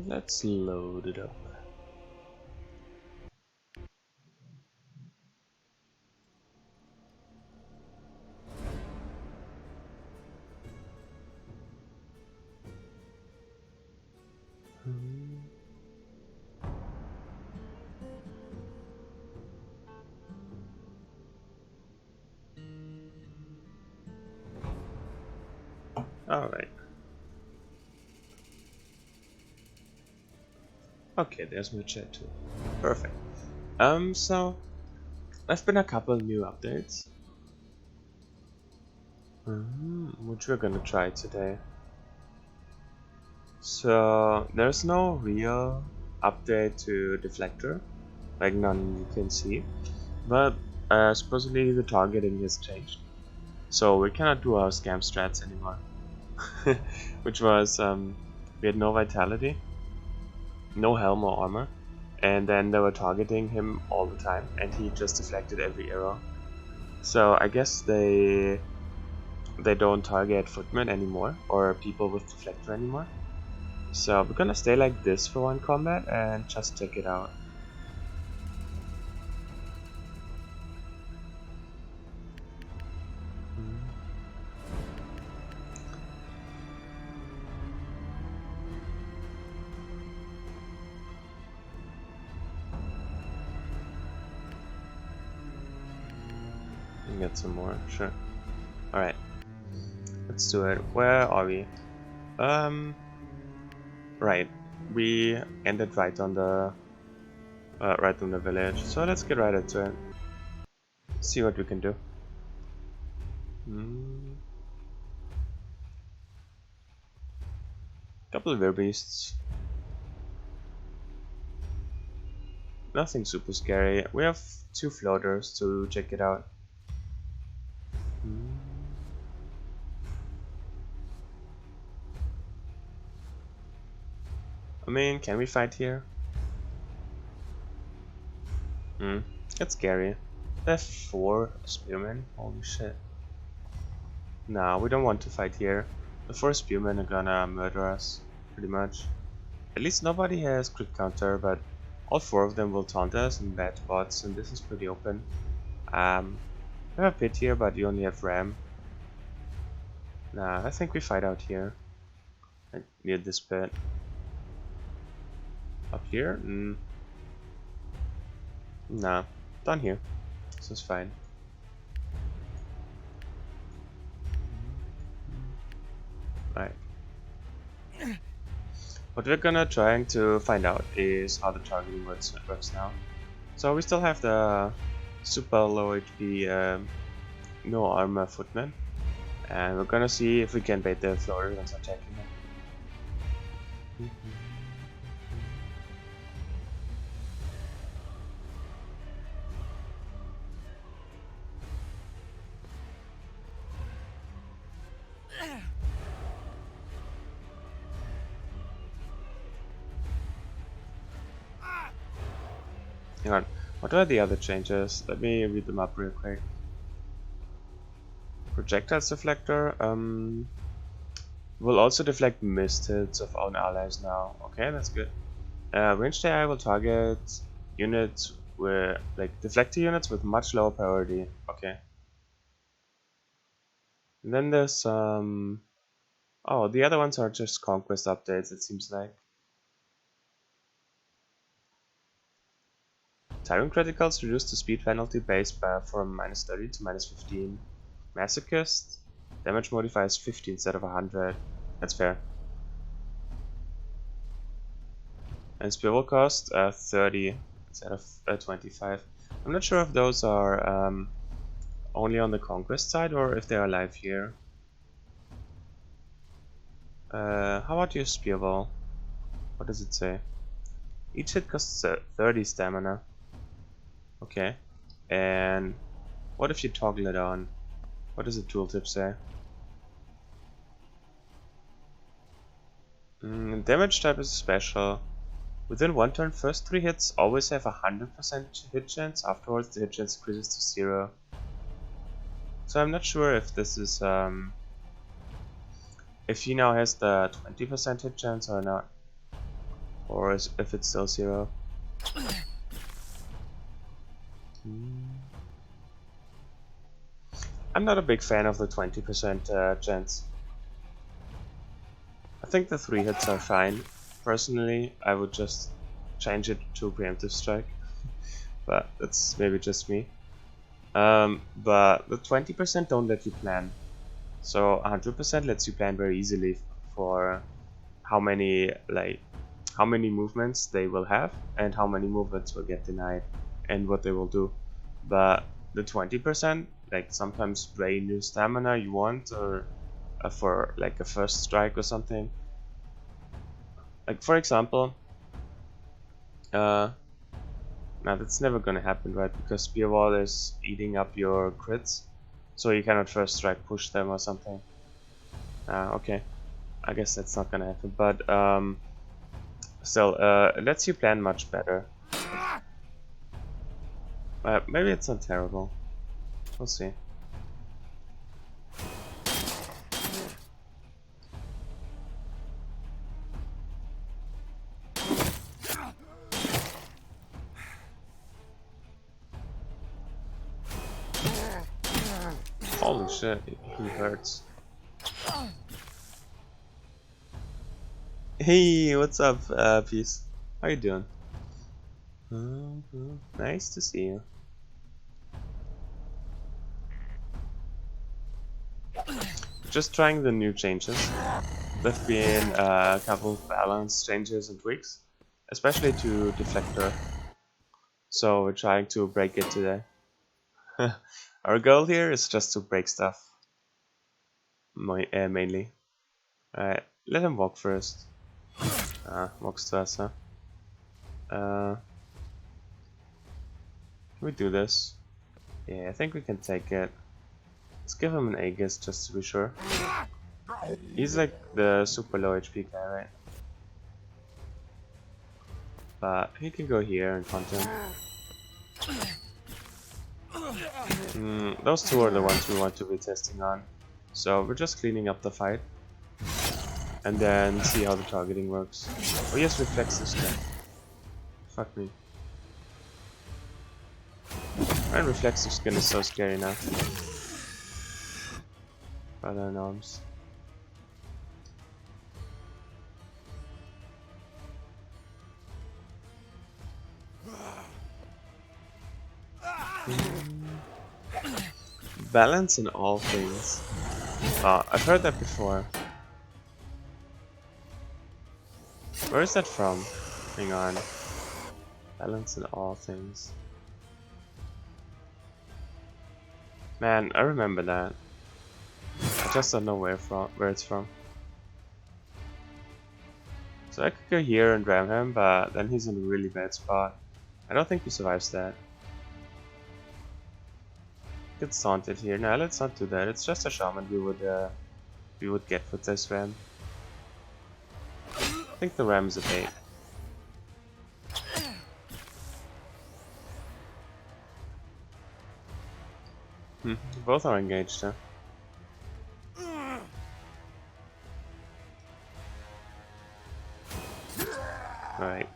Let's load it up. Alright. Okay, there's my chat too. Perfect. So there's been a couple new updates, which we're gonna try today. So there's no real update to Deflector, like none you can see, but supposedly the targeting has changed, so we cannot do our scam strats anymore. Which was we had no vitality, no helm or armor, and then they were targeting him all the time, and he just deflected every arrow. So I guess they don't target Footman anymore, or people with deflector anymore. So we're gonna stay like this for one combat and just check it out. Get some more, sure. Alright. Let's do it. Where are we? Right. We ended right on the village. So let's get right into it. See what we can do. Couple of beasts. Nothing super scary. We have 2 floaters to check it out. I mean, can we fight here? It's scary. They have 4 spearmen. Holy shit. Nah, we don't want to fight here. The 4 spearmen are gonna murder us, pretty much. At least nobody has crit counter, but all 4 of them will taunt us in bad spots, and this is pretty open. We have a pit here, but you only have ram. Nah, I think we fight out here. Like, near this pit. Up here? Nah, down here. This is fine. Right. What we're gonna trying to find out is how the targeting works now. So we still have the super low HP, no armor Footman, and we're gonna see if we can bait the floater and start attacking them. Hang on, what are the other changes? Let me read them up real quick. Projectile Deflector will also deflect missed hits of own allies now. Okay, that's good. Ranged AI will target units with, like, deflector units with much lower priority. Okay. And then there's oh, the other ones are just conquest updates, it seems like. Tyrant criticals reduce the speed penalty base from -30 to -15. Masochist damage modifier is 50 instead of 100. That's fair. And spiral cost 30 instead of 25. I'm not sure if those are only on the conquest side or if they are live here. How about your spear ball? What does it say? Each hit costs 30 stamina. Okay. And what if you toggle it on? What does the tooltip say? Damage type is special. Within one turn, first 3 hits always have a 100% hit chance. Afterwards, the hit chance increases to 0. So I'm not sure if this is if he now has the 20% hit chance or not. or if it's still 0. I'm not a big fan of the 20% chance. I think the 3 hits are fine. Personally, I would just change it to preemptive strike, but that's maybe just me. But the 20% don't let you plan, so 100% lets you plan very easily for how many movements they will have and how many movements will get denied and what they will do. But the 20%, like sometimes drain your stamina you want, or for like a first strike or something. Like for example, now that's never gonna happen, right? Because Spear Wall is eating up your crits, so you cannot first strike push them or something. Okay, I guess that's not gonna happen, but still, it lets you plan much better. Maybe it's not terrible. We'll see. Holy shit, he hurts. Hey, what's up, Peace? How you doing? Nice to see you. Just trying the new changes. There've been a couple of balance changes and tweaks, especially to Deflector. So we're trying to break it today. Our goal here is just to break stuff, mainly. Alright, let him walk first. Walks to us, huh? Can we do this? Yeah, I think we can take it. Let's give him an Aegis just to be sure. He's like the super low HP guy, right? But he can go here and hunt him. Those two are the ones we want to be testing on. So we're just cleaning up the fight. And then see how the targeting works. Oh yes, reflexes guy. Fuck me. And reflexive skin is so scary now. Brother in arms. Balance in all things. I've heard that before. Where is that from? Hang on. Balance in all things. Man, I remember that. I just don't know where it's from. So I could go here and ram him, but then he's in a really bad spot. I don't think he survives that. Gets taunted here. No, let's not do that. It's just a shaman we would get with this ram. I think the ram is a bait. Both are engaged, huh? Alright.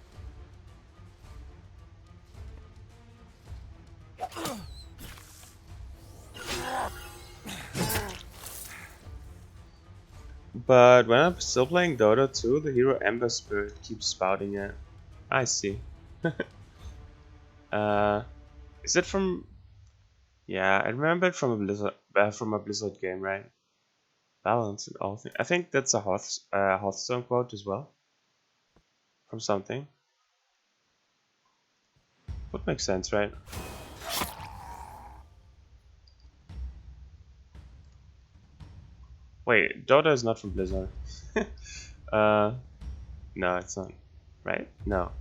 But when I'm still playing Dota 2, the hero Ember Spirit keeps spouting it. I see. Is it from... Yeah, I remember it from a Blizzard game, right? Balance and all things. I think that's a Hearthstone quote as well. From something. Would make sense, right? Wait, Dota is not from Blizzard. No, it's not. Right? No.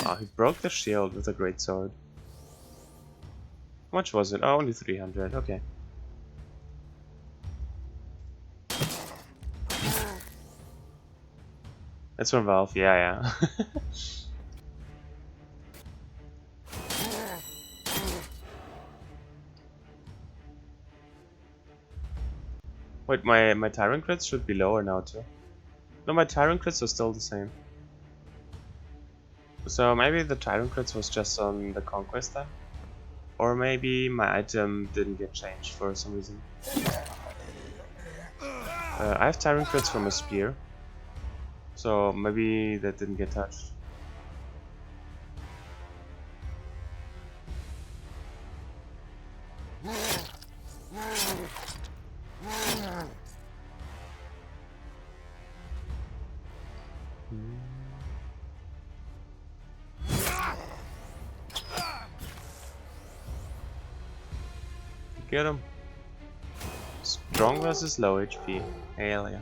Oh, he broke the shield with a great sword. How much was it? Oh, only 300. Okay. It's from Valve. Yeah. Wait, my Tyrant crits should be lower now too. No, my Tyrant crits are still the same. So maybe the Tyrant crits was just on the Conquest then? Or maybe my item didn't get changed for some reason. I have Tyrant crits from a spear. So maybe that didn't get touched. Get him. Strong versus low HP. Hell yeah.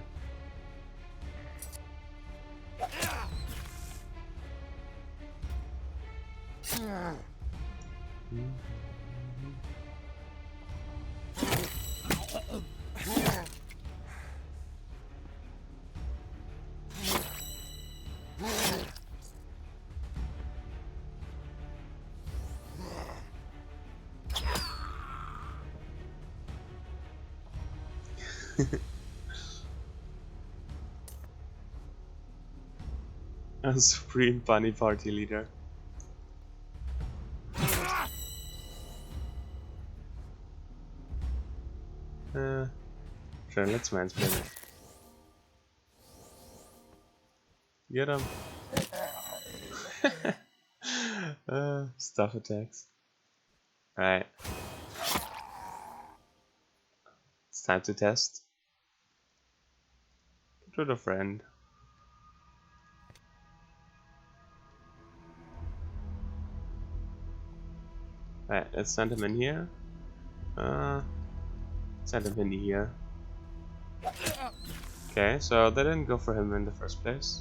A Supreme Bunny Party Leader. Sure, let's mansplain it. Get him. Stuff attacks. Alright. It's time to test. Get rid of friend. Alright, let's send him in here. Send him in here. Okay, so they didn't go for him in the first place.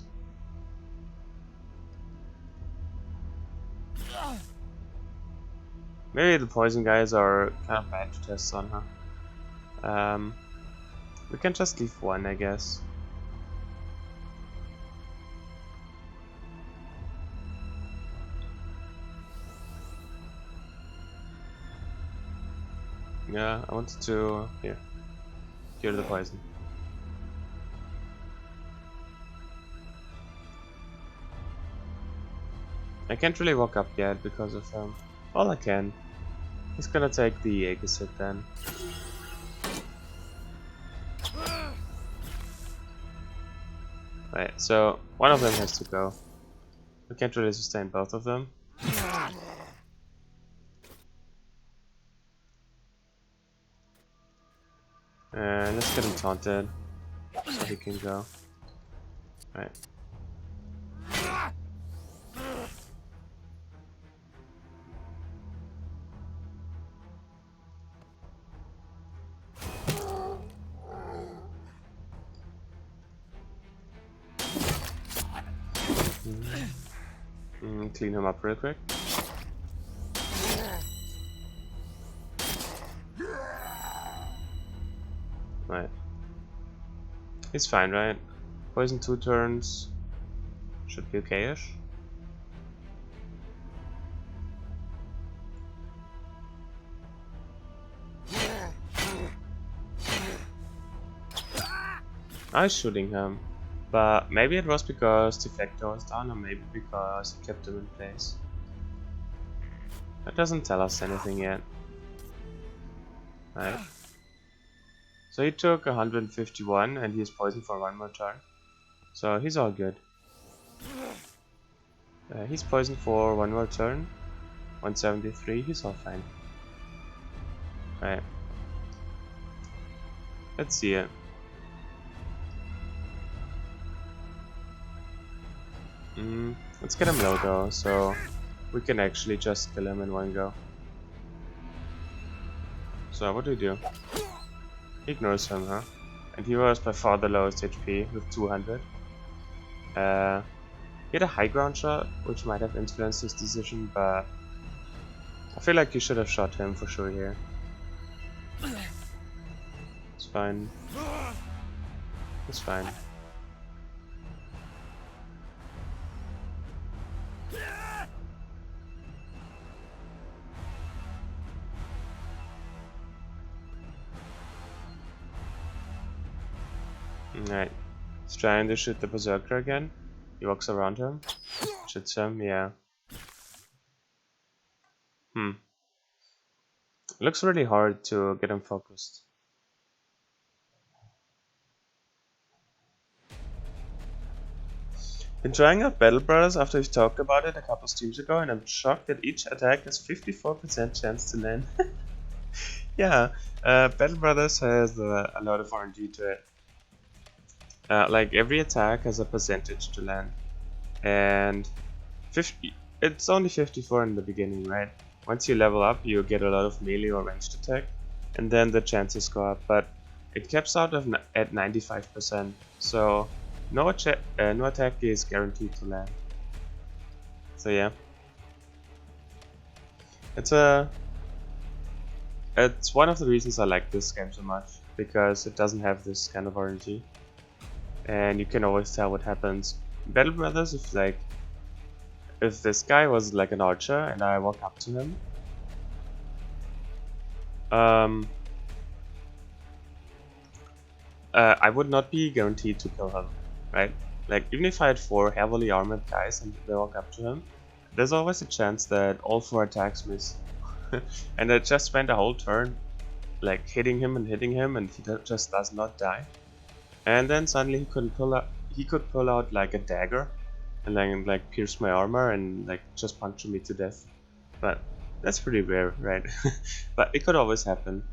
Maybe the poison guys are kind of bad to test on, huh? We can just leave one, I guess. Yeah, I wanted to cure the poison. I can't really walk up yet because of him. All I can. He's gonna take the Aegis hit then. Right, so one of them has to go. We can't really sustain both of them. Let's get him taunted so he can go. Right. Clean him up real quick. Right. He's fine, right? Poison 2 turns. Should be okay-ish. I was shooting him. But maybe it was because Deflector was down, or maybe because he kept him in place. That doesn't tell us anything yet. Right. So he took 151 and he is poisoned for one more turn. So he's all good. He's poisoned for one more turn. 173, he's all fine. Right. Let's see it. Let's get him low though, so we can actually just kill him in one go. So what do we do? He ignores him, huh? And he was by far the lowest HP with 200. He had a high ground shot, which might have influenced his decision, but I feel like you should have shot him for sure here. It's fine. It's fine. Alright. He's trying to shoot the berserker again. He walks around him. Shoots him, yeah. Looks really hard to get him focused. Been trying out Battle Brothers after we talked about it a couple streams ago, and I'm shocked that each attack has 54% chance to land. Yeah, Battle Brothers has a lot of RNG to it. Like every attack has a percentage to land, and 50. It's only 54 in the beginning, right? Once you level up, you get a lot of melee or ranged attack, and then the chances go up. But it caps out at 95%, so no attack is guaranteed to land. So yeah, it's one of the reasons I like this game so much, because it doesn't have this kind of RNG, and you can always tell what happens. Battle Brothers, if this guy was like an archer and I walk up to him, I would not be guaranteed to kill him, right? Like, even if I had 4 heavily armored guys and they walk up to him, there's always a chance that all 4 attacks miss. And I just spent a whole turn like hitting him, and he just does not die. And then suddenly he could pull out like a dagger and then like pierce my armor and like just puncture me to death. But that's pretty rare, right? But it could always happen.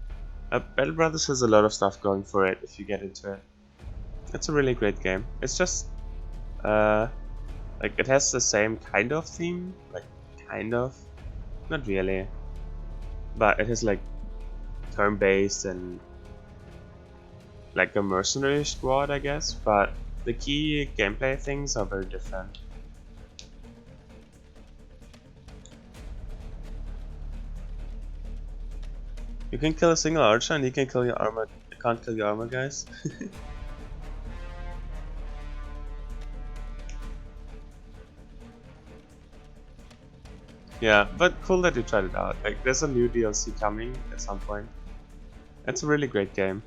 Battle Brothers has a lot of stuff going for it if you get into it. It's a really great game. It's just like it has the same kind of theme, like kind of, not really, but it has like turn-based and like a mercenary squad, I guess, but the key gameplay things are very different. You can kill a single archer and he can kill your armor. You can't kill your armor guys. Yeah, but cool that you tried it out. Like, there's a new DLC coming at some point. It's a really great game.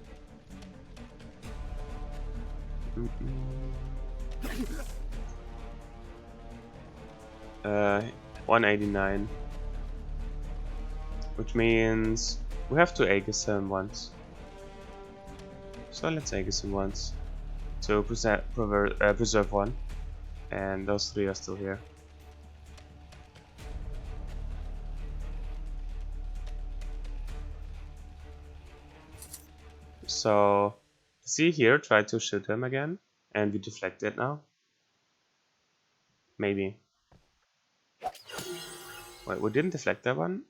189. Which means we have to Aegis him once. So let's Aegis him once. To preserve 1. And those 3 are still here. So, see here, try to shoot him again. And we deflect it now. Maybe. Wait, we didn't deflect that one?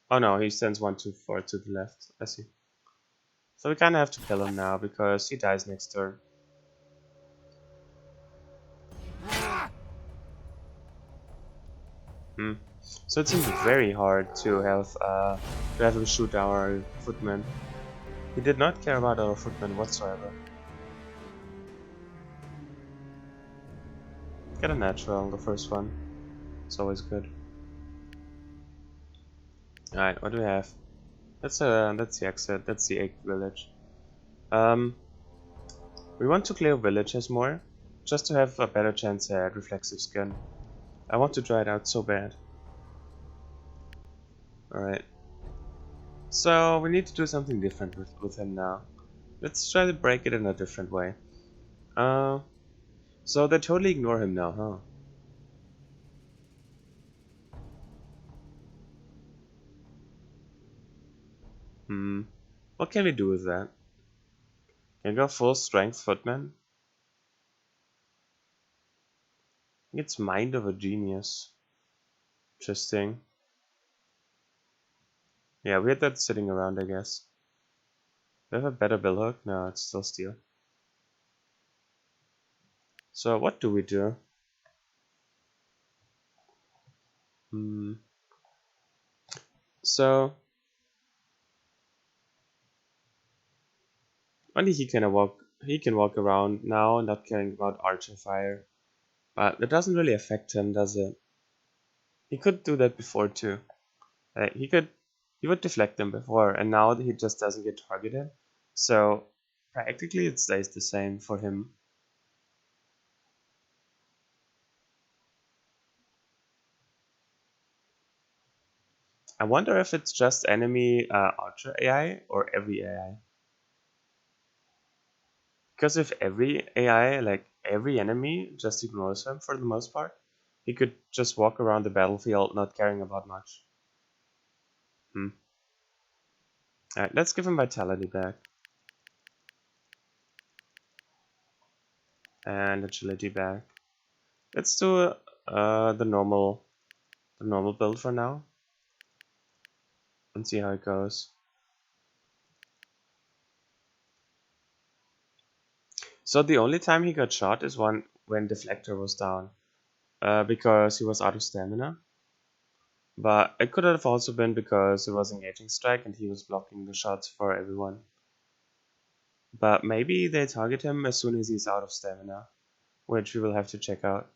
Oh no, he sends 1 too far to the left. I see. So we kinda have to kill him now, because he dies next turn. So it seems very hard to have him shoot our Footman. He did not care about our Footman whatsoever. Get a natural on the first one. It's always good. Alright, what do we have? That's the exit. That's the 8th village. We want to clear villages more, just to have a better chance at reflexive skin. I want to try it out so bad. Alright. So we need to do something different with him now. Let's try to break it in a different way. So they totally ignore him now, huh? What can we do with that? Can we go full strength Footman? It's Mind of a Genius. Interesting. Yeah, we had that sitting around, I guess. Do we have a better bill hook? No, it's still steel. So what do we do? So only he can walk around now, not caring about archer fire. But that doesn't really affect him, does it? He could do that before too. He would deflect them before, and now he just doesn't get targeted. So Practically it stays the same for him. I wonder if it's just enemy archer AI or every AI. Because if every AI, like every enemy, just ignores him for the most part, he could just walk around the battlefield not caring about much. Alright, let's give him vitality back. And agility back. Let's do the normal build for now. And see how it goes. So the only time he got shot is when Deflector was down. Because he was out of stamina. But it could have also been because it was engaging strike and he was blocking the shots for everyone. But maybe they target him as soon as he's out of stamina, which we will have to check out.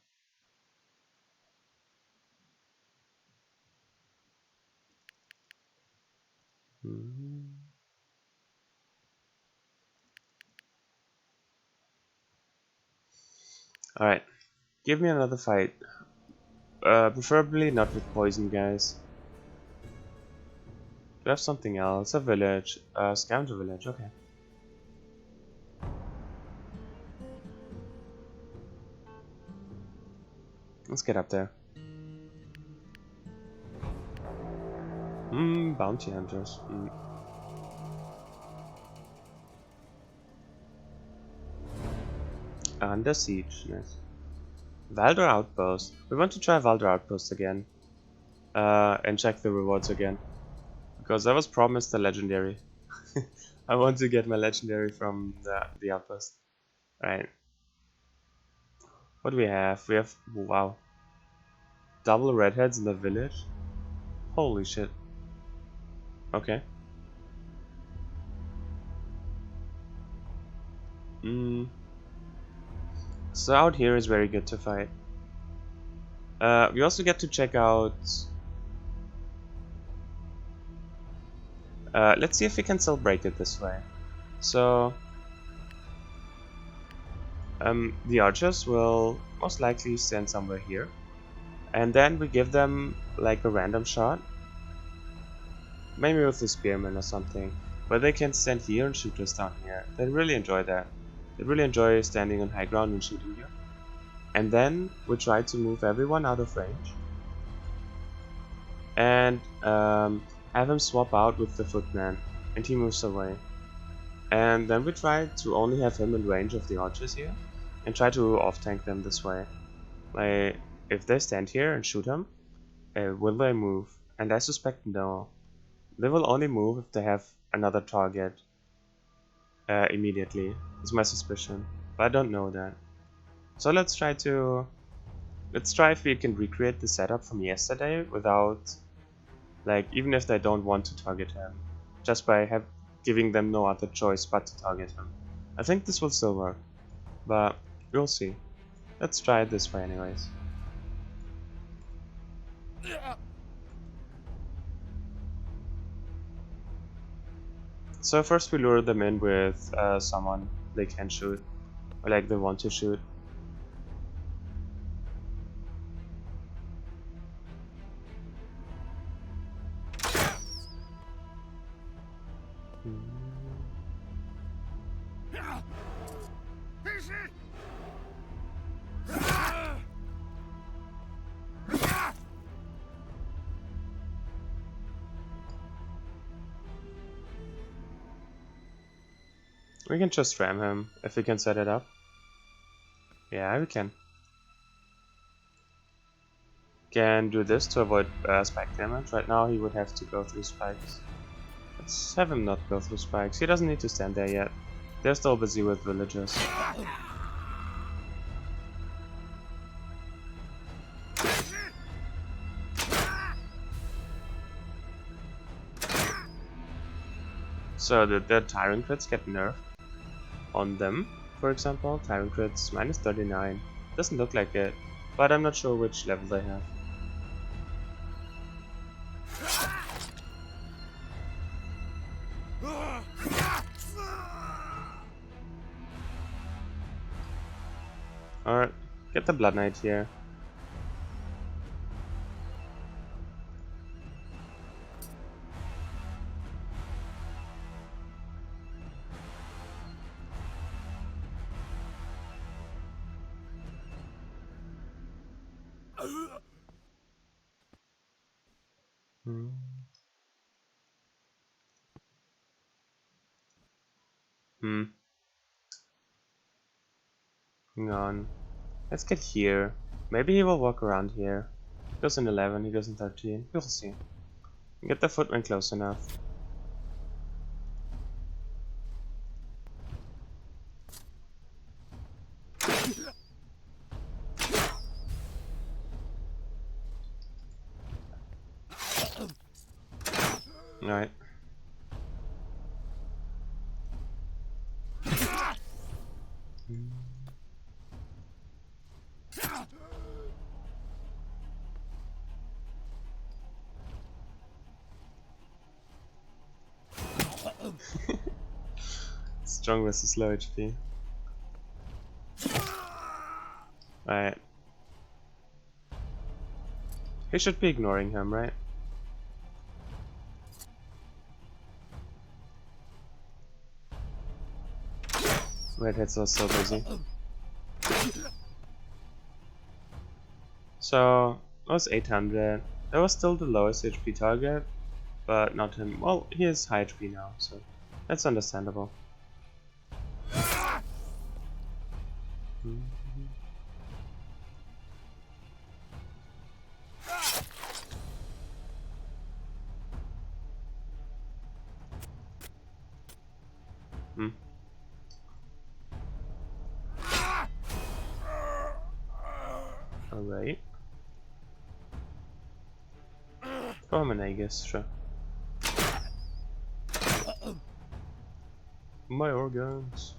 Alright, give me another fight. Preferably not with poison, guys. Do I have something else? A village. Scavenger village, okay. Let's get up there. Bounty hunters. Under siege, nice. Valdor Outpost. We want to try Valdor Outpost again. And check the rewards again. Because I was promised a legendary. I want to get my legendary from the outpost. Right. What do we have? We have, wow. Double redheads in the village? Holy shit. Okay. So out here is very good to fight. We also get to check out... let's see if we can still break it this way. So... the archers will most likely stand somewhere here. And then we give them like a random shot. Maybe with the spearman or something. But they can stand here and shoot us down here. They really enjoy that. They really enjoy standing on high ground and shooting here. And then we try to move everyone out of range. And have him swap out with the Footman. And he moves away. And then we try to only have him in range of the archers here. And try to off-tank them this way. Like, if they stand here and shoot him, will they move? And I suspect no. They will only move if they have another target immediately. Is my suspicion. But I don't know that. So let's try if we can recreate the setup from yesterday without, like, even if they don't want to target him. Just by giving them no other choice but to target him. I think this will still work. But we'll see. Let's try it this way anyways. So first we lure them in with someone they can shoot, or like they want to shoot. We can just ram him if we can set it up. Yeah, we can. Can do this to avoid spike damage. Right now he would have to go through spikes. Let's have him not go through spikes. He doesn't need to stand there yet. They're still busy with villagers. So the Tyrant crits get nerfed on them, for example. Tyrant crits minus 39. Doesn't look like it, but I'm not sure which level they have. Or get the Bloodknight here. Hmm. Hmm. Hang on. Let's get here. Maybe he will walk around here. He goes in 11, he goes in 13. We'll see. Get the Footman close enough. Alright. Strong versus low HP. Alright. He should be ignoring him, right? Redheads are so busy. So, that was 800. That was still the lowest HP target, but not him. Well, he is high HP now, so that's understandable. Hmm. Alright. Footman, I guess, sure. My organs.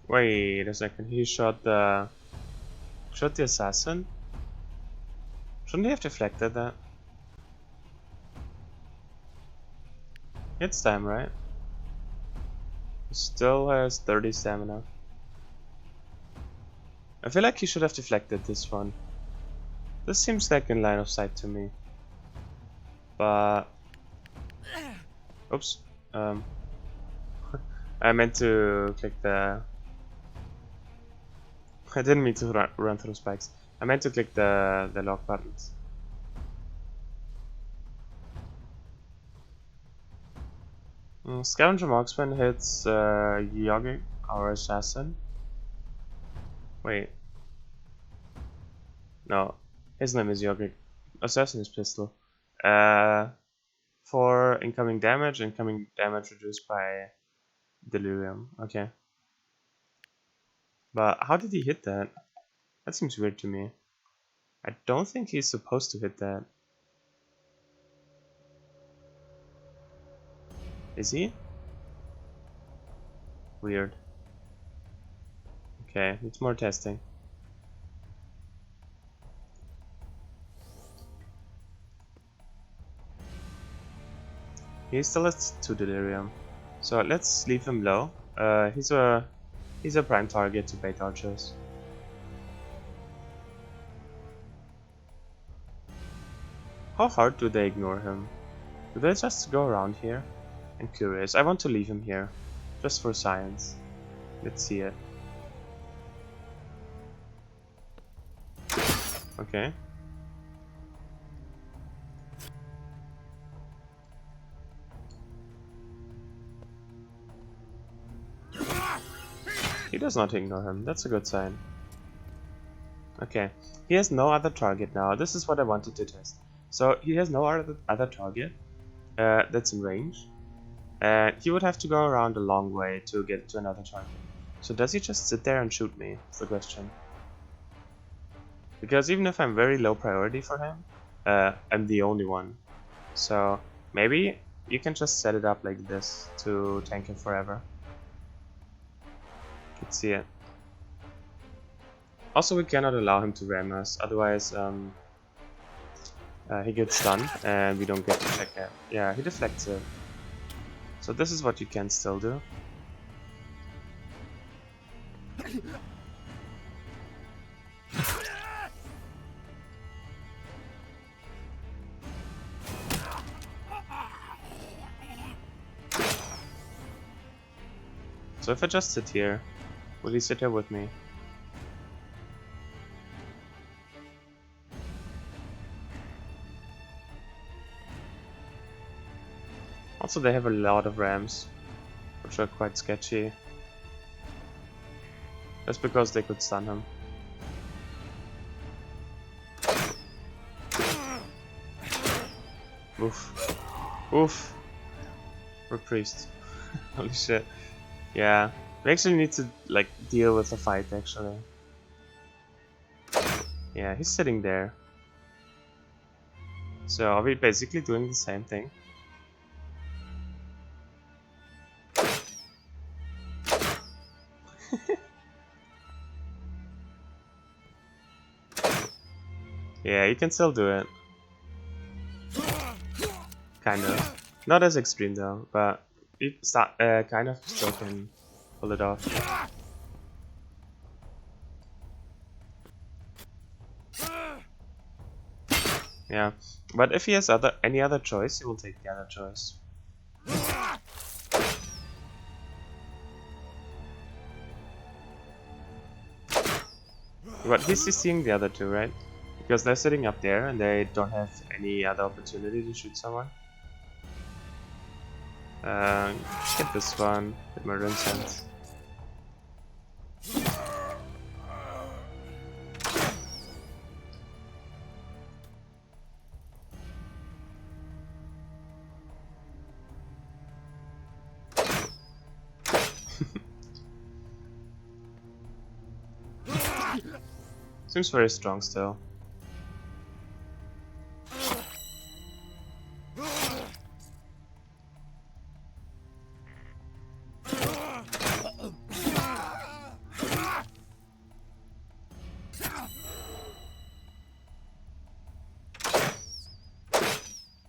Wait a second, he shot the assassin? Shouldn't he have deflected that? It's time, right? He still has 30 stamina. I feel like he should have deflected this one. This seems like in line of sight to me. But... Oops. I meant to click the... I didn't mean to run through spikes. I meant to click the lock buttons. Scavenger Marksman hits Yogic, our assassin. Wait. No, his name is Yogic. Assassin is pistol. For incoming damage reduced by delirium. Okay. But how did he hit that? That seems weird to me. I don't think he's supposed to hit that. Is he? Weird. Okay, it's more testing. He still has 2 delirium. So let's leave him low. He's a prime target to bait archers. How hard do they ignore him? Do they just go around here? I'm curious. I want to leave him here. Just for science. Let's see it. Okay. He does not ignore him. That's a good sign. Okay. He has no other target now. This is what I wanted to test. So he has no other target that's in range. And he would have to go around a long way to get to another target. So does he just sit there and shoot me? That's the question. Because even if I'm very low priority for him, I'm the only one. So maybe you can just set it up like this to tank him forever. Let's see it. Also, we cannot allow him to ram us, otherwise he gets stunned and we don't get to check it. Yeah, he deflects it. So this is what you can still do. So if I just sit here, will he sit here with me? Also, they have a lot of ramps, which are quite sketchy. That's because they could stun him. Oof. Oof. Reprised. Holy shit. Yeah. We actually need to, like, deal with the fight, actually. Yeah, he's sitting there. So, are we basically doing the same thing? Yeah, you can still do it. Kind of. Not as extreme though, but you kind of still can pull it off. Yeah, but if he has any other choice, he will take the other choice. But he's seeing the other two, right? Because they're sitting up there and they don't have any other opportunity to shoot someone. Get this one, get my rune sense. Seems very strong still.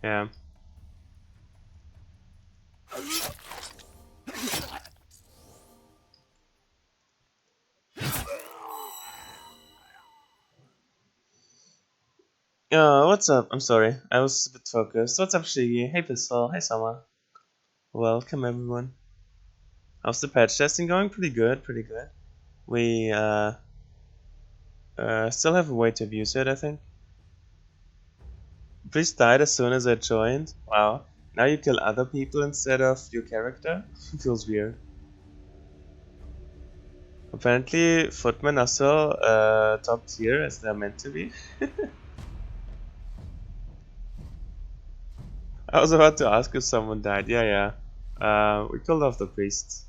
Yeah. What's up? I'm sorry, I was a bit focused. What's up, Shiggy? Hey, Pistol. Hey, Summer. Welcome, everyone. How's the patch testing going? Pretty good, pretty good. We still have a way to abuse it, I think. Priest died as soon as I joined. Wow. Now you kill other people instead of your character? Feels weird. Apparently, Footman are still top tier as they're meant to be. I was about to ask if someone died. Yeah. We killed off the priests.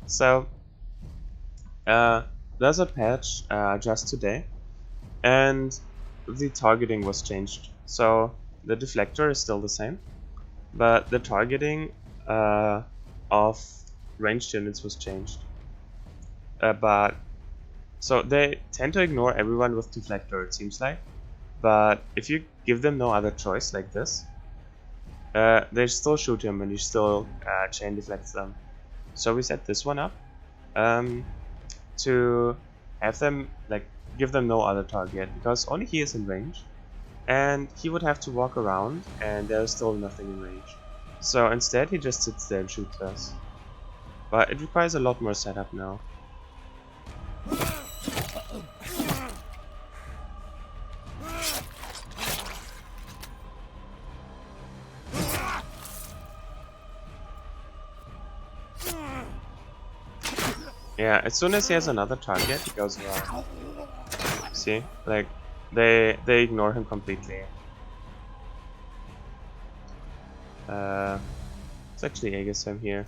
So, there's a patch just today, and the targeting was changed. So, the deflector is still the same, but the targeting of ranged units was changed. But so they tend to ignore everyone with deflector, it seems like. But if you give them no other choice like this, they still shoot him and you still chain deflects them. So we set this one up to have them give them no other target, because only he is in range, and he would have to walk around and there's still nothing in range. So instead he just sits there and shoots us. But it requires a lot more setup now. Yeah, as soon as he has another target, he goes around. See? Like, they ignore him completely. It's actually Aegisem here.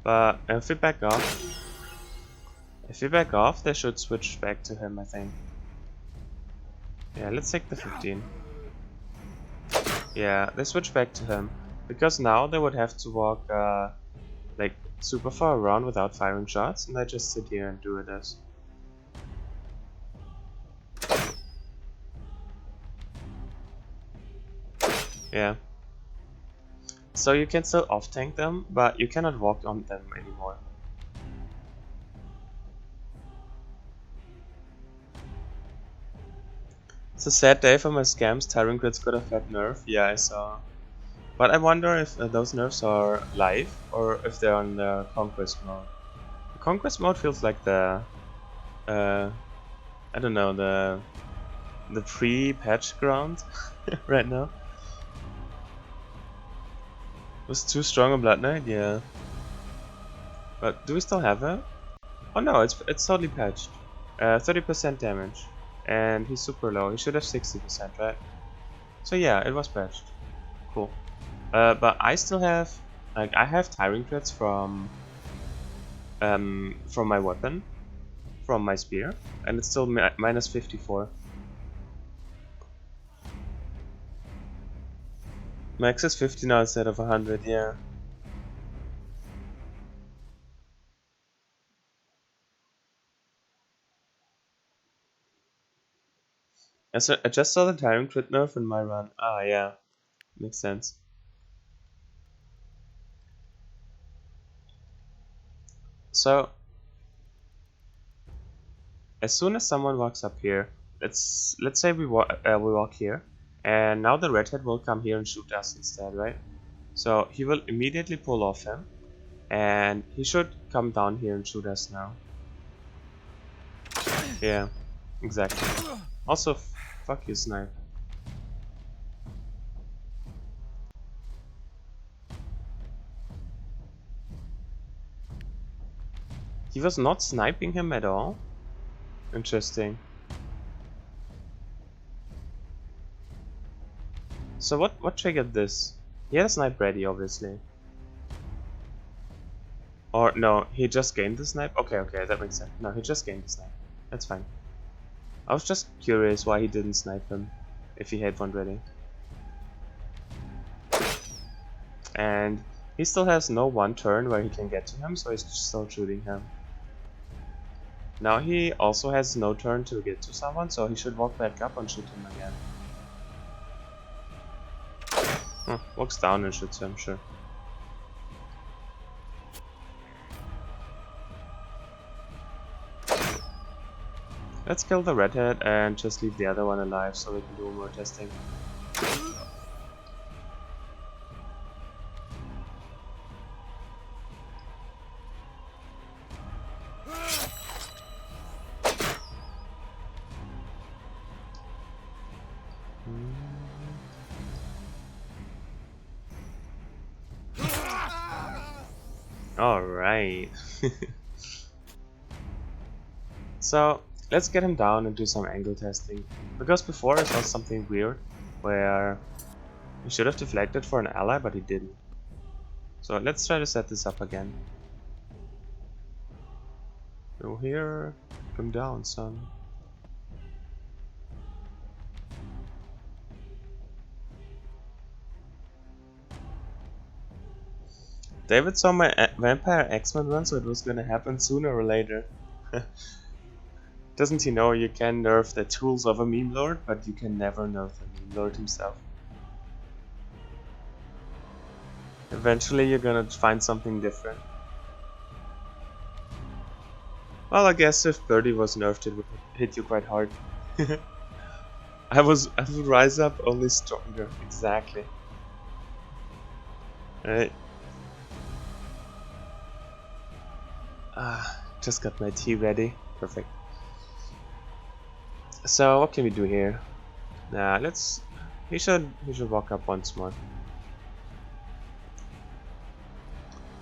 But if we back off, they should switch back to him, I think. Yeah, let's take the 15. Yeah, they switch back to him. Because now they would have to walk, super far around without firing shots, and I just sit here and do this. Yeah. So you can still off-tank them, but you cannot walk on them anymore. It's a sad day for my scams. Tyrant Crits got a fat nerf. Yeah, I saw. But I wonder if those nerfs are live or if they're on the Conquest mode. The Conquest mode feels like the I don't know, the pre-patch ground right now. Was too strong a Bloodknight? Yeah. But do we still have it? Oh no, it's totally patched. 30% damage. And he's super low. He should have 60%, right? So yeah, it was patched. Cool. But I still have, like, I have Tyrant crits from my weapon, from my spear, and it's still minus 54. Max is 50 now instead of 100, yeah. I just saw the Tyrant crit nerf in my run. Ah, yeah. Makes sense. So, as soon as someone walks up here, let's say we walk here, and now the redhead will come here and shoot us instead, right? So he will immediately pull off him, and he should come down here and shoot us now. Yeah, exactly. Also, fuck you, snipe. He was not sniping him at all? Interesting. So what triggered this? He had a snipe ready, obviously. Or no, he just gained the snipe? Okay, that makes sense. No, he just gained the snipe. That's fine. I was just curious why he didn't snipe him, if he had one ready. And he still has no one turn where he can get to him, so he's still shooting him. Now he also has no turn to get to someone, so he should walk back up and shoot him again. Walks down and shoots him, sure. Let's kill the redhead and just leave the other one alive so we can do more testing. Alright. So, let's get him down and do some angle testing. Because before I saw something weird, where he should have deflected for an ally, but he didn't. So let's try to set this up again. Go here, come down, son. David saw my Vampire X-Men run, so it was gonna happen sooner or later. Doesn't he know you can nerf the tools of a meme lord, but you can never nerf the meme lord himself? Eventually you're gonna find something different. Well, I guess if Birdie was nerfed, it would hit you quite hard. I would rise up only stronger, exactly. Alright. Just got my tea ready. Perfect. So what can we do here? He should walk up once more.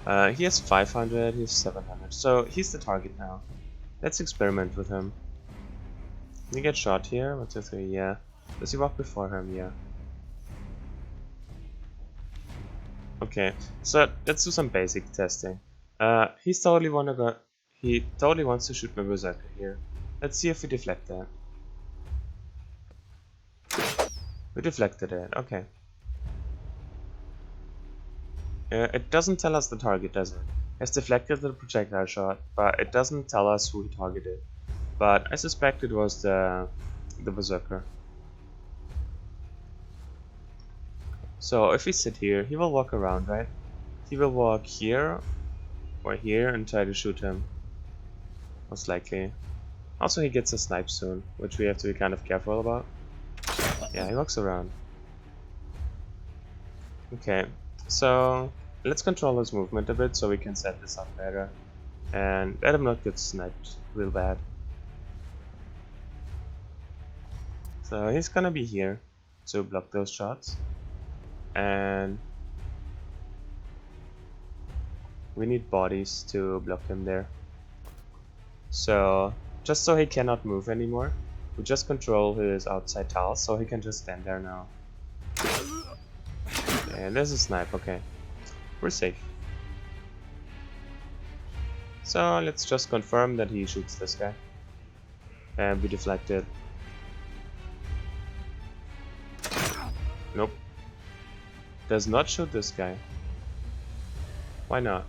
He has 500, he has 700, so he's the target now. Let's experiment with him. Can he get shot here? 1, 2, 3, yeah. Does he walk before him? Yeah. Okay, so let's do some basic testing. He totally wants to shoot my berserker here. Let's see if we deflect that. We deflected it, okay. It doesn't tell us the target, does it? Has deflected the projectile shot, but it doesn't tell us who he targeted. But I suspect it was the berserker. So if we sit here, he will walk around, right? He will walk here or here and try to shoot him. Most likely. Also, he gets a snipe soon, which we have to be kind of careful about. Yeah, he walks around. Okay, so let's control his movement a bit so we can set this up better. And let him not get sniped real bad. So he's gonna be here to block those shots. And we need bodies to block him there. So just so he cannot move anymore, we just control his outside tiles so he can just stand there now. And there's a snipe, okay. We're safe. So let's just confirm that he shoots this guy. And be deflected. Nope. Does not shoot this guy. Why not?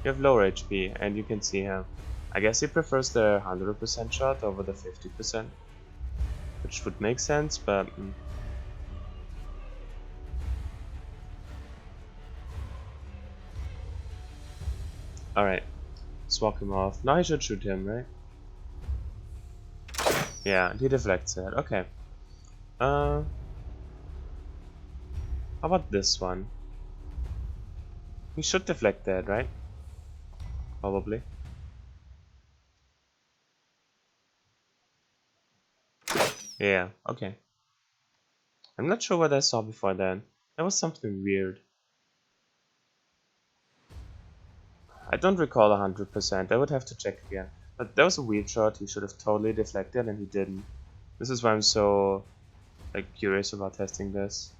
You have lower HP and you can see him. I guess he prefers the 100% shot over the 50%. Which would make sense, but... Alright. Let's walk him off. Now he should shoot him, right? Yeah, and he deflects it. Okay. How about this one? He should deflect that, right? Probably. Yeah, okay. I'm not sure what I saw before then. That was something weird. I don't recall 100%, I would have to check again. But that was a weird shot, he should have totally deflected and he didn't. This is why I'm so curious about testing this.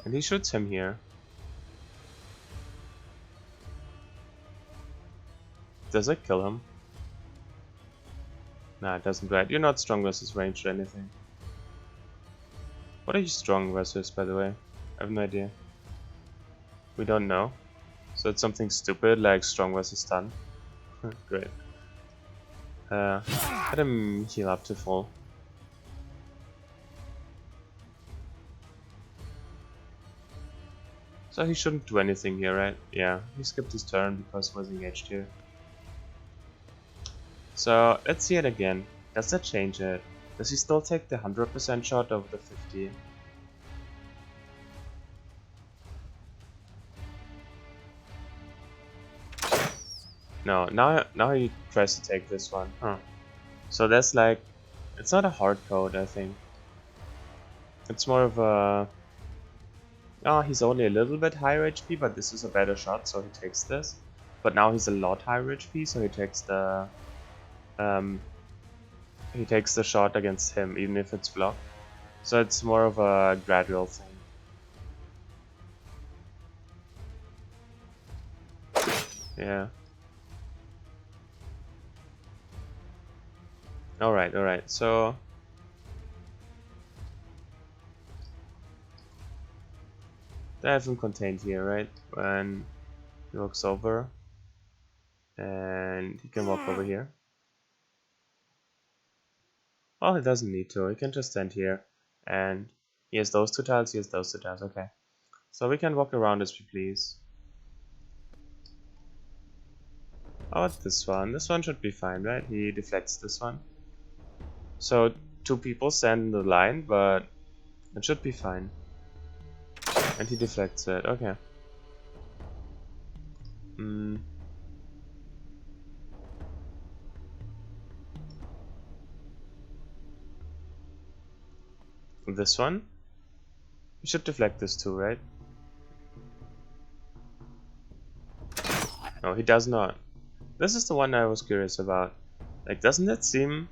And he shoots him here. Does it kill him? Nah, it doesn't, right? You're not strong versus ranged or anything. What are you strong versus, by the way? I have no idea. We don't know. So it's something stupid like strong versus stun. Great. Let him heal up to full. So he shouldn't do anything here, right? Yeah, he skipped his turn because he was engaged here. So let's see it again. Does that change it? Does he still take the 100% shot over the 50? No, now he tries to take this one. Huh. So that's like, it's not a hard code, I think. It's more of a... Oh, he's only a little bit higher HP, but this is a better shot, so he takes this. But now he's a lot higher HP, so he takes the... he takes the shot against him, even if it's blocked. So it's more of a gradual thing. Yeah. Alright, so... I have him contained here, right? When he walks over, and he can walk over here. Well, he doesn't need to, he can just stand here, and he has those two tiles, he has those two tiles, okay. So we can walk around as we please. How about this one? This one should be fine, right? He deflects this one. So two people stand in the line, but it should be fine. And he deflects it, okay. This one? We should deflect this too, right? No, he does not. This is the one I was curious about. Like, doesn't it seem...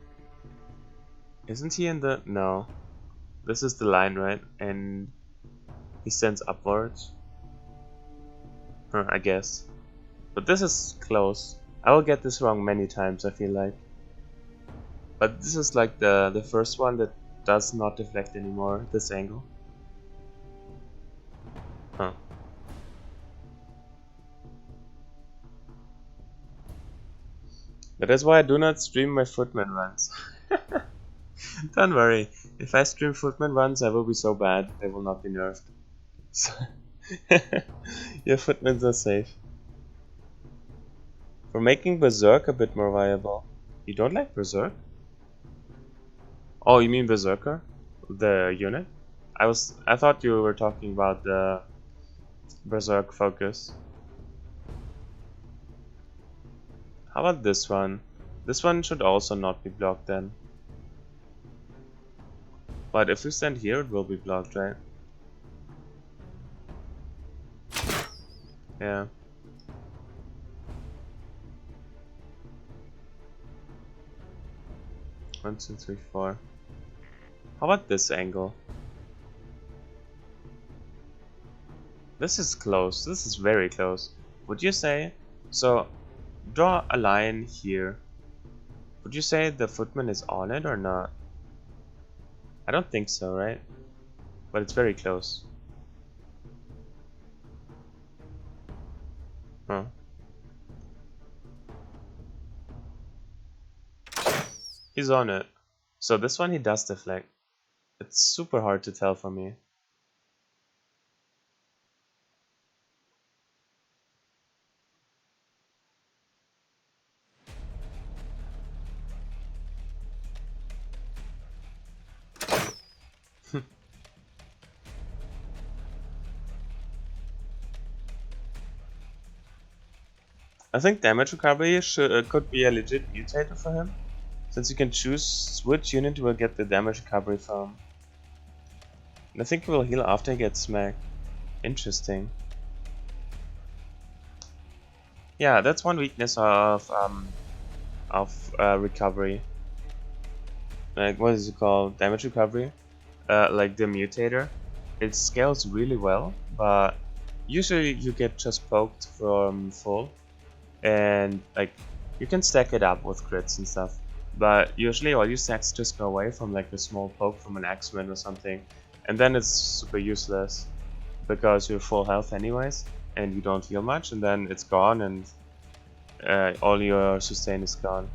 Isn't he in the... No. This is the line, right? And he stands upwards. I guess. But this is close. I will get this wrong many times, I feel like. But this is like the first one that does not deflect anymore, this angle. Huh. But that's why I do not stream my Footman runs. Don't worry, if I stream Footman runs I will be so bad, they will not be nerfed. So your Footmans are safe. For making Berserk a bit more viable. You don't like Berserk? Oh, you mean Berserker? The unit? I thought you were talking about the Berserk focus. How about this one? This one should also not be blocked then. But if we stand here, it will be blocked, right? Yeah. One, two, three, four. How about this angle? This is close. This is very close. Would you say? So, draw a line here. Would you say the Footman is on it or not? I don't think so, right? But it's very close. Huh. He's on it. So this one he does deflect. It's super hard to tell for me. I think damage recovery could be a legit mutator for him, since you can choose which unit will get the damage recovery from. And I think he will heal after he gets smacked. Interesting. Yeah, that's one weakness of recovery. Like, what is it called? Damage recovery? Like the mutator. It scales really well, but usually you get just poked from full. And like you can stack it up with crits and stuff, but usually all your stacks just go away from like a small poke from an X-Men or something, and then it's super useless because you're full health anyways and you don't heal much, and then it's gone and all your sustain is gone.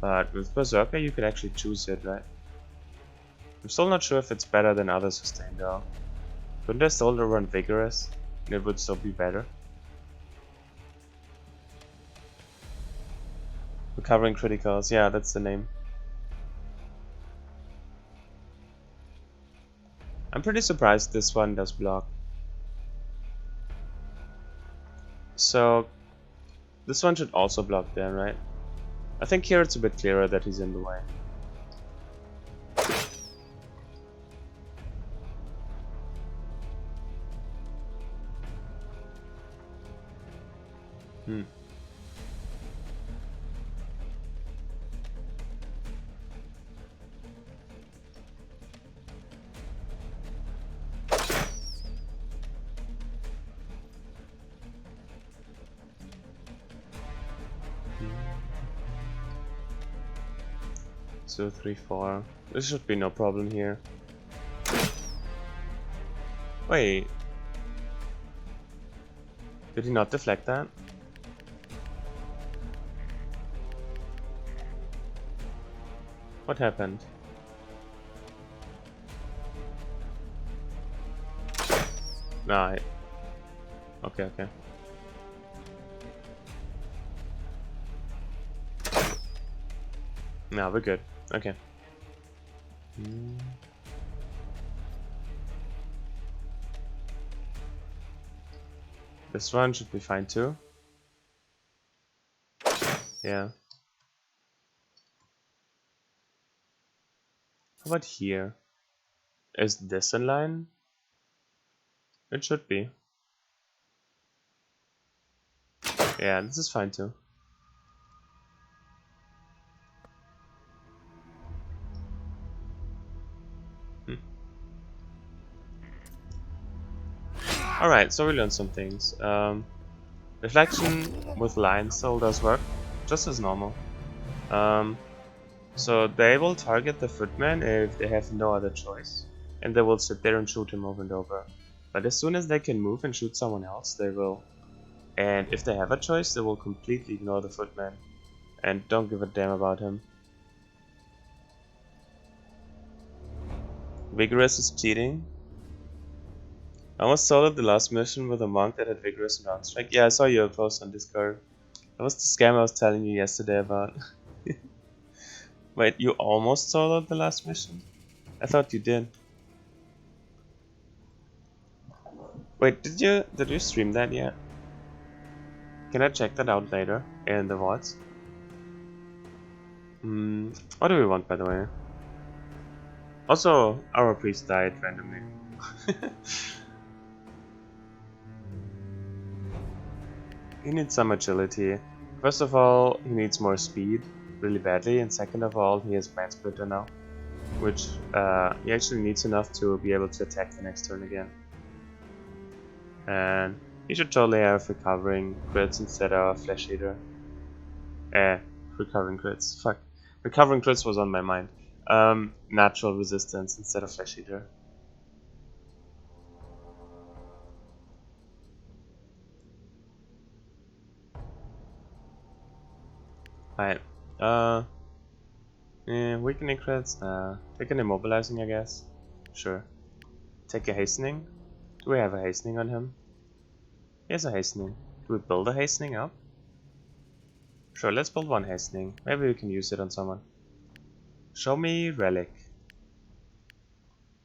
But with Berserker you could actually choose it, right? I'm still not sure if it's better than other sustain though. Couldn't I still run Vigorous and it would still be better? Recovering criticals, yeah, that's the name. I'm pretty surprised this one does block. So, this one should also block then, right? I think here it's a bit clearer that he's in the way. Hmm. So 3, 4. There should be no problem here. Wait. Did he not deflect that? What happened? Nah. Okay, okay. No, we're good. Okay. This one should be fine too. Yeah. How about here? Is this in line? It should be. Yeah, this is fine too. Alright, so we learned some things. Reflection with line still does work, just as normal. So they will target the Footman if they have no other choice, and they will sit there and shoot him over and over. But as soon as they can move and shoot someone else, they will. And if they have a choice, they will completely ignore the Footman and don't give a damn about him. Vigorous is cheating. I almost soloed the last mission with a monk that had Vigorous and round strike. Yeah, I saw your post on Discord. That was the scam I was telling you yesterday about. Wait, you almost soloed the last mission? I thought you did. Wait, did you stream that yet? Can I check that out later in the VODs? What do we want, by the way? Also, our priest died randomly. He needs some agility. First of all, he needs more speed, really badly, and second of all, he has Mind Splitter now, which he actually needs enough to be able to attack the next turn again. And he should totally have recovering crits instead of Flesh Eater. Recovering crits. Fuck. Recovering crits was on my mind. Natural resistance instead of Flesh Eater. Right. Weakening crits. Take an immobilizing, I guess. Sure. Take a hastening. Do we have a hastening on him? He has a hastening. Do we build a hastening up? Sure, let's build one hastening. Maybe we can use it on someone. Show me relic.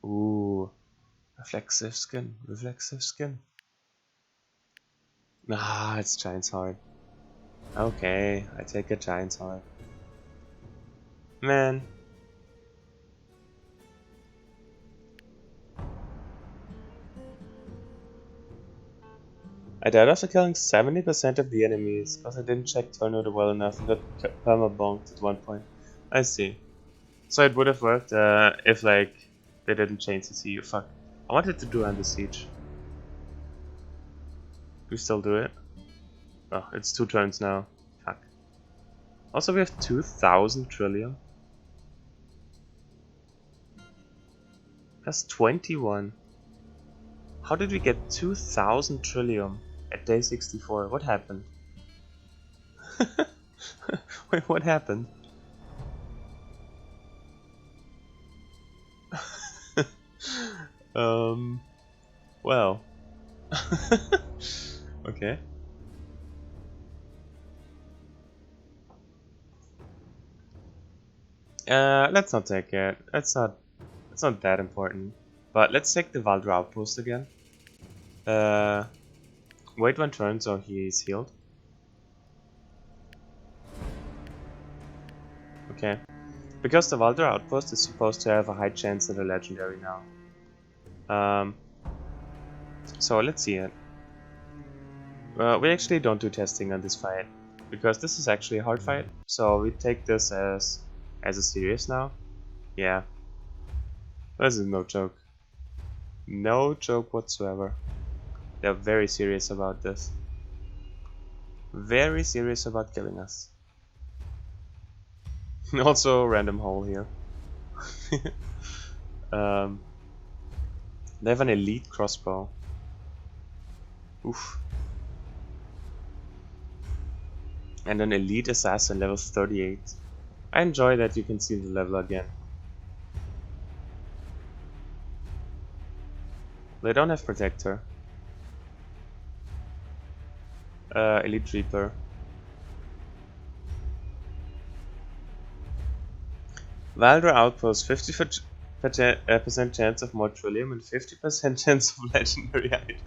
Ooh. Reflexive skin. Reflexive skin. Ah, it's Giant's Heart. Okay, I take a Giant's Heart. Man. I died after killing 70% of the enemies because I didn't check Tornado well enough and got perma-bonked at one point. I see. So it would have worked if like they didn't change the CU. Fuck. I wanted to do Under Siege. Do we still do it? Oh, it's 2 turns now. Fuck. Also, we have 2,000 trillium. That's 21. How did we get 2,000 trillium at day 64? What happened? Wait, what happened? Well. Okay. Let's not take it. It's not that important. But let's take the Valdra outpost again. Wait 1 turn so he's healed. Okay. Because the Valdra outpost is supposed to have a high chance at a legendary now. So let's see it. We actually don't do testing on this fight, because this is actually a hard fight, so we take this as a serious now. Yeah. This is no joke. No joke whatsoever. They're very serious about this. Very serious about killing us. Also, random hole here. They have an elite crossbow. Oof. And an elite assassin level 38. I enjoy that you can see the level again. They don't have protector. Elite Reaper. Valdra outpost 50% chance of more trillium and 50% chance of legendary item.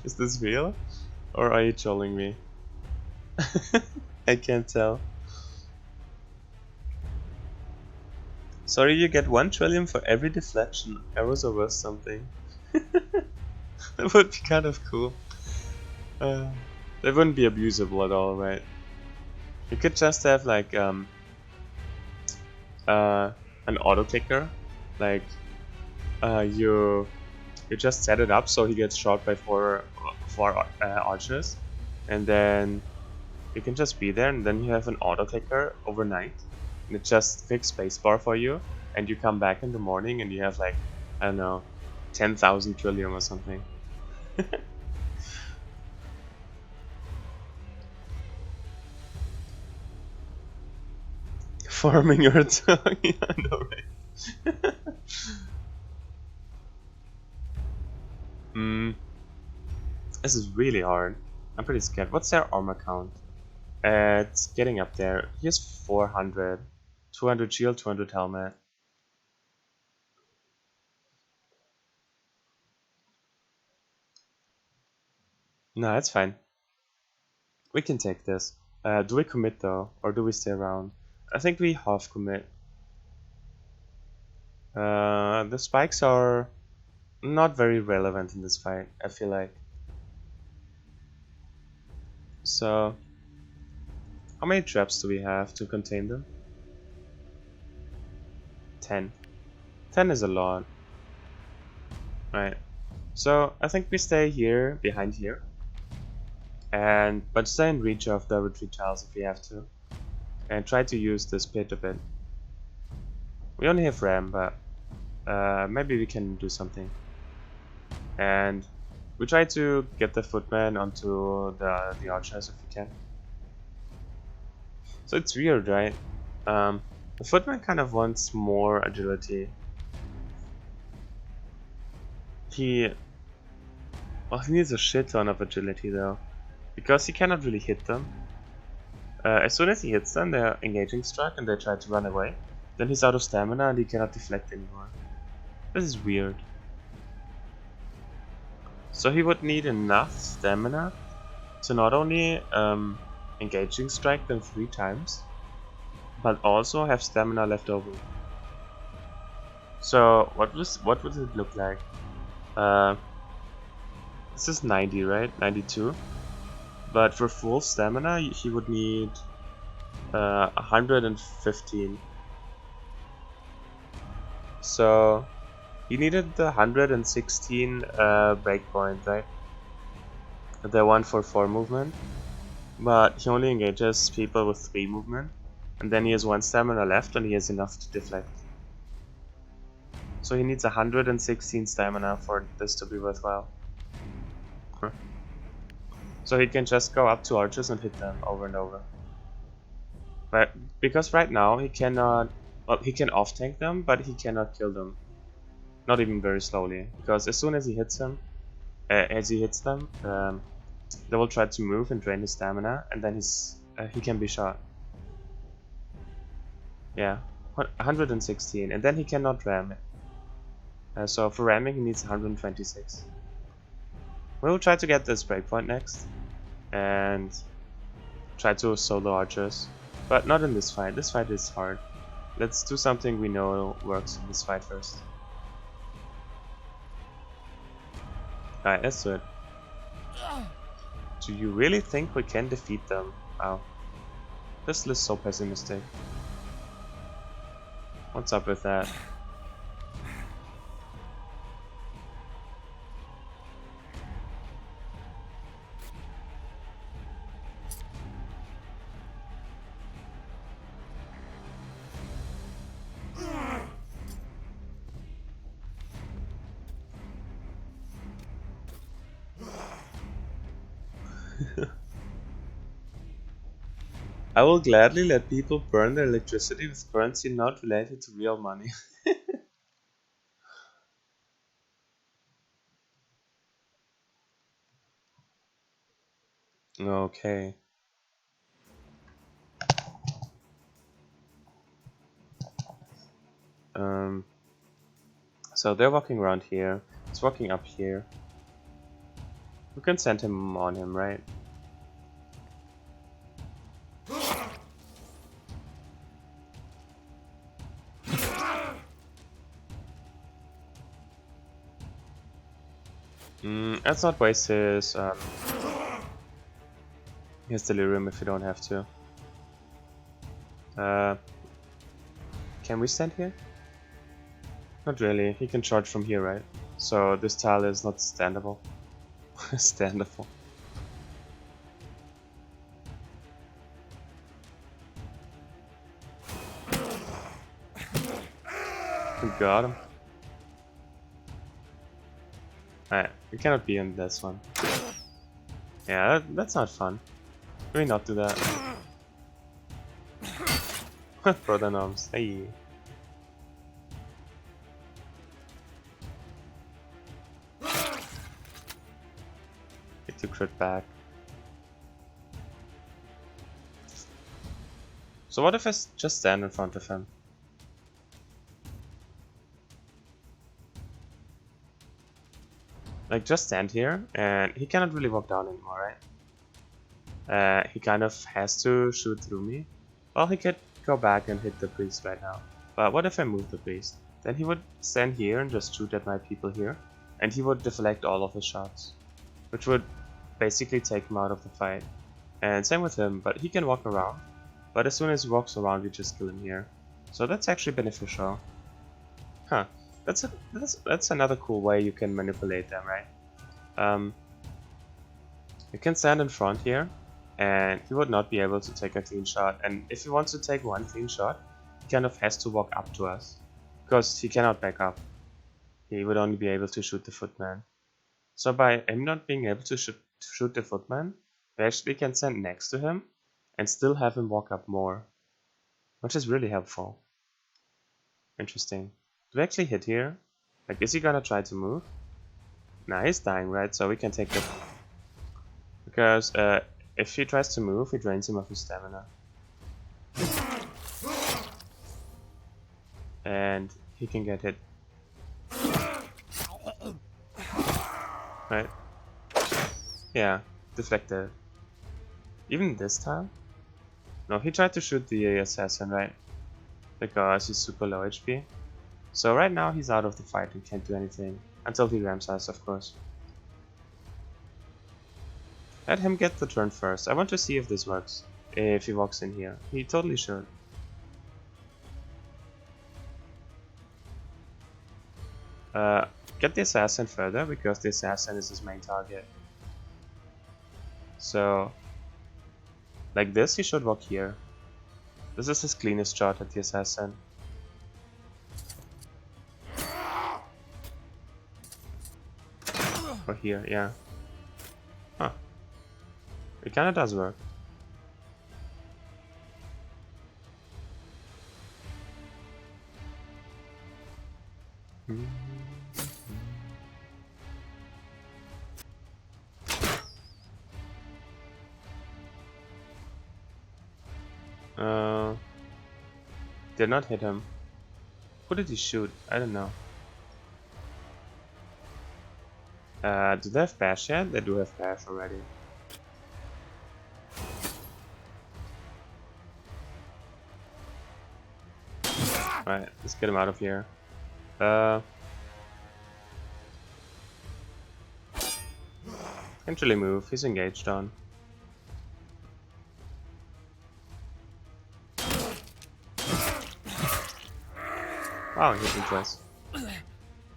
Is this real? Or are you trolling me? I can't tell. Sorry, you get 1 trillium for every deflection. Arrows are worth something. That would be kind of cool. They wouldn't be abusable at all, right? You could just have like an auto clicker, like you just set it up so he gets shot by four archers, and then you can just be there, and then you have an auto clicker overnight, and it just fixes spacebar for you, and you come back in the morning and you have like, I don't know, 10,000 trillium or something. Farming Urtuk, yeah, I know, right? This is really hard. I'm pretty scared. What's their armor count? It's getting up there. He has 400. 200 shield, 200 helmet. No, that's fine. We can take this. Do we commit though? Or do we stay around? I think we half commit. The spikes are not very relevant in this fight, I feel like. So, how many traps do we have to contain them? 10. 10 is a lot. Right. So, I think we stay here, behind here. But stay in reach of the retreat tiles if we have to. And try to use this pit a bit. We only have ram, but maybe we can do something. And we try to get the footman onto the archers if we can. So it's weird, right? The footman kind of wants more agility. He needs a shit ton of agility though, because he cannot really hit them. As soon as he hits them, they're engaging struck and they try to run away. Then he's out of stamina and he cannot deflect anymore. This is weird. So he would need enough stamina to not only engaging strike them 3 times, but also have stamina left over. So what would it look like? This is 90, right? 92. But for full stamina, he would need 115. So he needed the 116 breakpoint, right? The one for 4 movement. But he only engages people with 3 movement. And then he has 1 stamina left and he has enough to deflect. So he needs 116 stamina for this to be worthwhile. So he can just go up to archers and hit them over and over. But because right now he cannot, well, he can off tank them, but he cannot kill them. Not even very slowly, because as soon as he hits them, they will try to move and drain his stamina, and then he can be shot. Yeah, 116, and then he cannot ram it. So for ramming he needs 126. We'll try to get this breakpoint next, and try to solo archers, but not in this fight. This fight is hard. Let's do something we know works in this fight first. Alright, let's do it. Do you really think we can defeat them? Wow. This list is so pessimistic. What's up with that? I will gladly let people burn their electricity with currency not related to real money. Okay. So they're walking around here. It's walking up here. We can send him on him, right? Let's not waste his delirium if we don't have to. Can we stand here? Not really. He can charge from here, right? So this tile is not standable. Standable. We got him. Alright, we cannot be on this one. Yeah, that's not fun. Can we not do that? Brother norms, hey. Get your crit back. So what if I just stand in front of him? Like, just stand here, and he cannot really walk down anymore, right? He kind of has to shoot through me. Well, he could go back and hit the priest right now. But what if I move the priest? Then he would stand here and just shoot at my people here, and he would deflect all of his shots, which would basically take him out of the fight. And same with him, but he can walk around. But as soon as he walks around, we just kill him here. So that's actually beneficial. Huh. That's another cool way you can manipulate them, right? You can stand in front here, and he would not be able to take a clean shot. And if he wants to take one clean shot, he kind of has to walk up to us, because he cannot back up. He would only be able to shoot the Footman. So by him not being able to shoot the Footman, we actually can stand next to him and still have him walk up more, which is really helpful. Interesting. Do we actually hit here? Like, is he gonna try to move? Nah, he's dying, right? So we can take it. Because if he tries to move, he drains him of his stamina. And he can get hit. Right? Yeah, deflected. Even this time? No, he tried to shoot the assassin, right? Because he's super low HP. So right now he's out of the fight and can't do anything. Until he rams us, of course. Let him get the turn first. I want to see if this works. If he walks in here. He totally should. Get the assassin further, because the assassin is his main target. So, like this, he should walk here. This is his cleanest shot at the assassin. Or here, yeah. Huh. It kinda does work. Did not hit him. Who did he shoot? I don't know. Do they have bash yet? They do have bash already. Alright, let's get him out of here. Can't really move, he's engaged on. Wow, he hit me twice.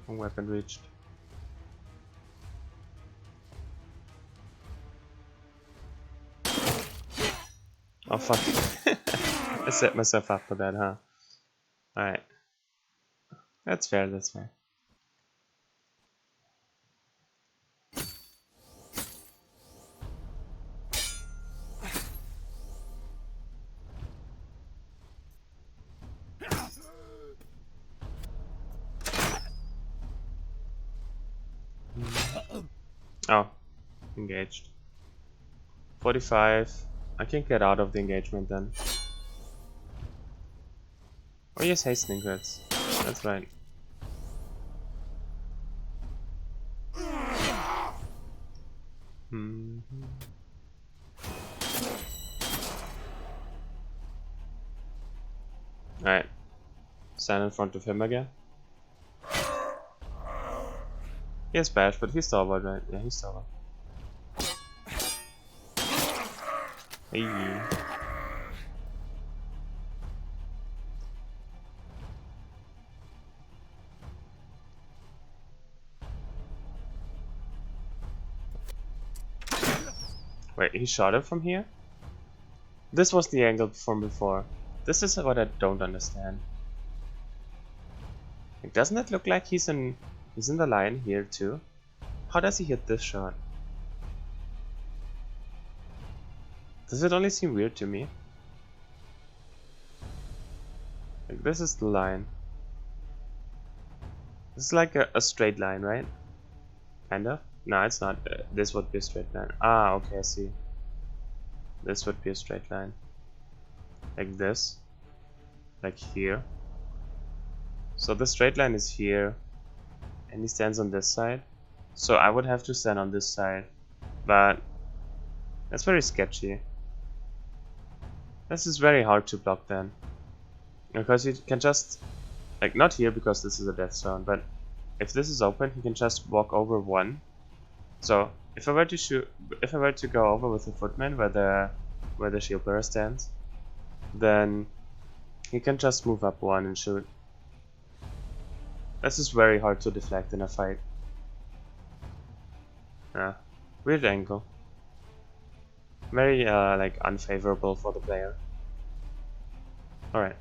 One weapon reached. Oh fuck. I set myself up for that, huh? Alright. That's fair, that's fair. Oh, engaged. 45. I can't get out of the engagement then. Oh yes, hastening crits. That's right. Alright. Stand in front of him again. He has bash, but he's stalwart, right? Yeah, he's stalwart. Hey. Wait, he shot it from here? This was the angle from before. This is what I don't understand. Like, doesn't it look like he's in the line here too? How does he hit this shot? Does it only seem weird to me? Like, this is the line. This is like a straight line, right? Kinda? No, it's not. This would be a straight line. Ah, okay, I see. This would be a straight line. Like this. Like here. So the straight line is here. And he stands on this side. So I would have to stand on this side. But that's very sketchy. This is very hard to block then. Because you can just, like, not here because this is a death zone, but if this is open, he can just walk over one. So if I were to go over with the Footman where the shield bearer stands, then he can just move up one and shoot. This is very hard to deflect in a fight. Weird angle. Very like unfavorable for the player. Alright.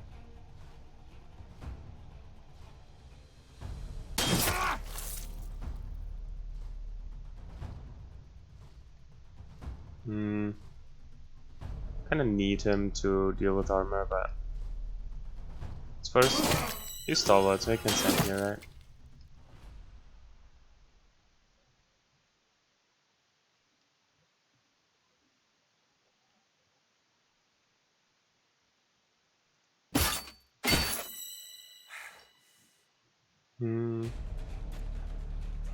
Kinda need him to deal with armor, but first he's stalwart, so he can stand here, right?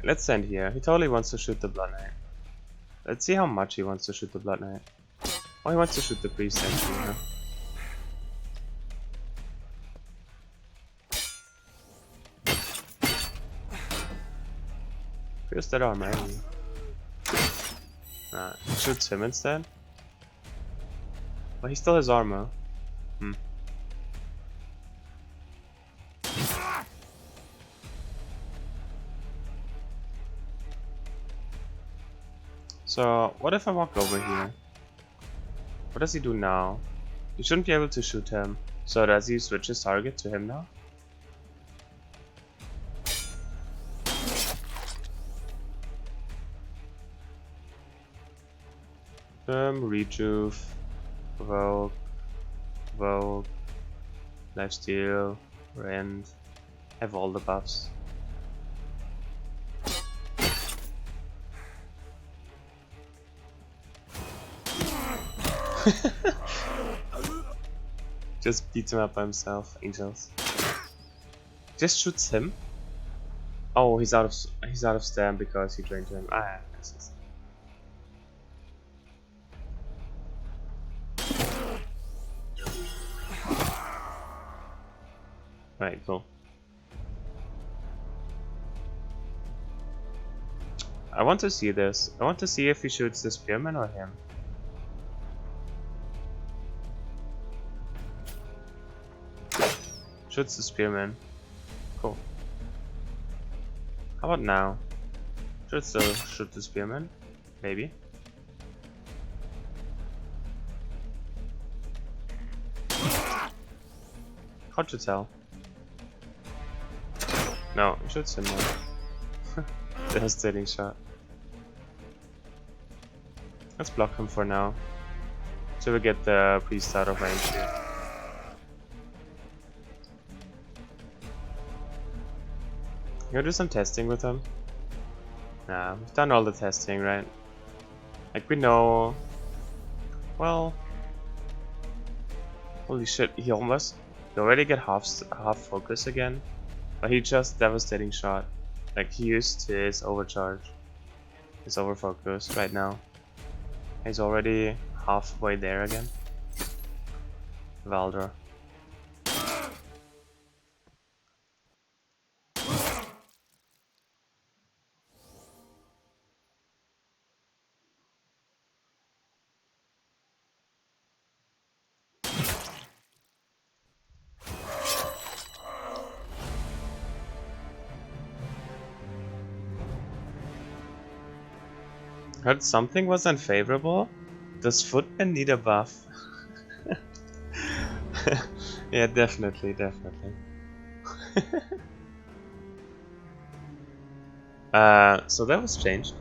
Let's stand here. He totally wants to shoot the Bloodknight. Let's see how much he wants to shoot the Bloodknight. Oh, he wants to shoot the priest actually, huh? Pierce that armor, anyway. He shoots him instead. But he still has armor. So, what if I walk over here? What does he do now? He shouldn't be able to shoot him. So does he switch his target to him now? Rejuve, Vogue, Lifesteal, Rend, have all the buffs. Just beats him up by himself, angels. Just shoots him. Oh, he's out of stam because he drained him. Ah, yes. Right, cool. I want to see this. I want to see if he shoots the spearman or him. Shoots the spearman. Cool. How about now? Should still shoot the spearman? Maybe. Hard to tell. No, he shoots him now. Devastating shot. Let's block him for now. So we get the priest out of range here. You gonna do some testing with him? Nah, we've done all the testing, right? Like, we know... Well... Holy shit, he already get half focus again. But he just devastating shot. Like, he used his overcharge. His overfocus right now. He's already halfway there again. Valdor. Heard something was unfavorable? Does Footman need a buff? Yeah, definitely. So that was changed.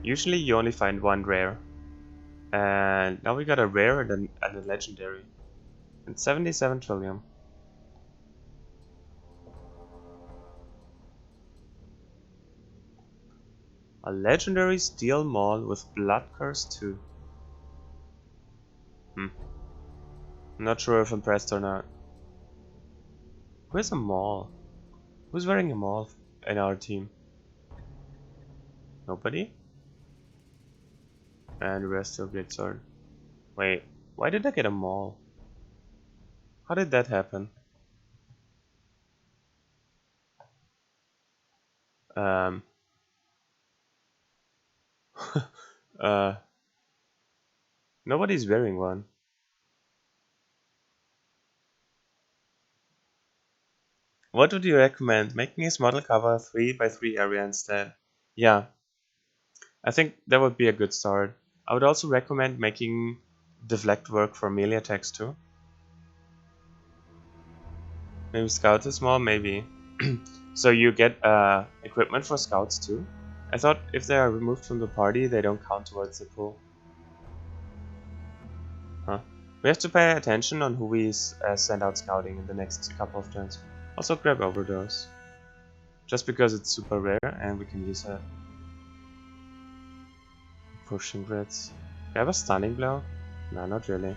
Usually you only find one rare. And now we got a rare and a legendary. And 77 trillium. A legendary steel maul with blood curse too. I'm not sure if impressed or not. Where's a maul? Who's wearing a maul in our team? Nobody? And the rest still great sword. Wait, why did I get a maul? How did that happen? Um uh Nobody's wearing one. What would you recommend? Making his model cover 3 by 3 area instead. Yeah, I think that would be a good start. I would also recommend making deflect work for melee attacks too. Maybe scouts is more, maybe. So you get equipment for scouts too? I thought if they are removed from the party, they don't count towards the pool. Huh. We have to pay attention on who we send out scouting in the next couple of turns. Also grab Overdose. Just because it's super rare and we can use it. Pushing grids. Do I have a stunning blow? No, not really.